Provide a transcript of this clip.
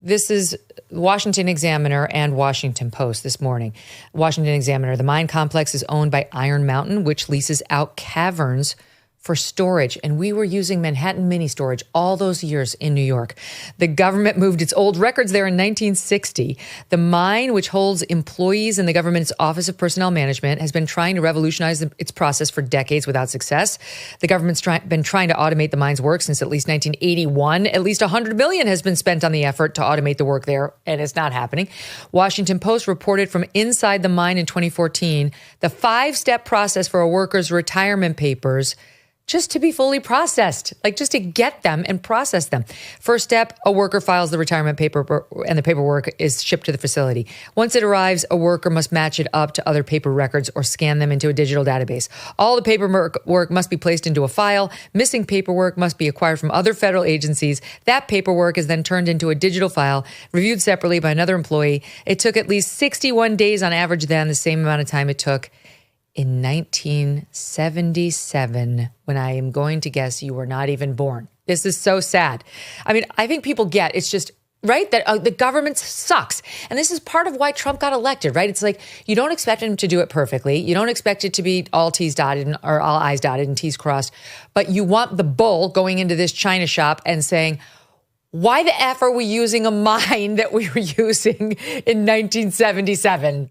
This is Washington Examiner and Washington Post this morning. Washington Examiner, the mine complex is owned by Iron Mountain, which leases out caverns for storage. And we were using Manhattan mini storage all those years in New York. The government moved its old records there in 1960. The mine, which holds employees in the government's Office of Personnel Management, has been trying to revolutionize its process for decades without success. The government's been trying to automate the mine's work since at least 1981. At least $100 million has been spent on the effort to automate the work there, and it's not happening. Washington Post reported from inside the mine in 2014, the 5-step process for a worker's retirement papers just to be fully processed, like just to get them and process them. First step, a worker files the retirement paper and the paperwork is shipped to the facility. Once it arrives, a worker must match it up to other paper records or scan them into a digital database. All the paperwork must be placed into a file. Missing paperwork must be acquired from other federal agencies. That paperwork is then turned into a digital file, reviewed separately by another employee. It took at least 61 days on average then, the same amount of time it took in 1977, when I am going to guess you were not even born. This is so sad. I mean, I think people get it's just, right, that the government sucks. And this is part of why Trump got elected, right? It's like you don't expect him to do it perfectly. You don't expect it to be all T's dotted or all I's dotted and T's crossed. But you want the bull going into this China shop and saying, why the F are we using a mine that we were using in 1977?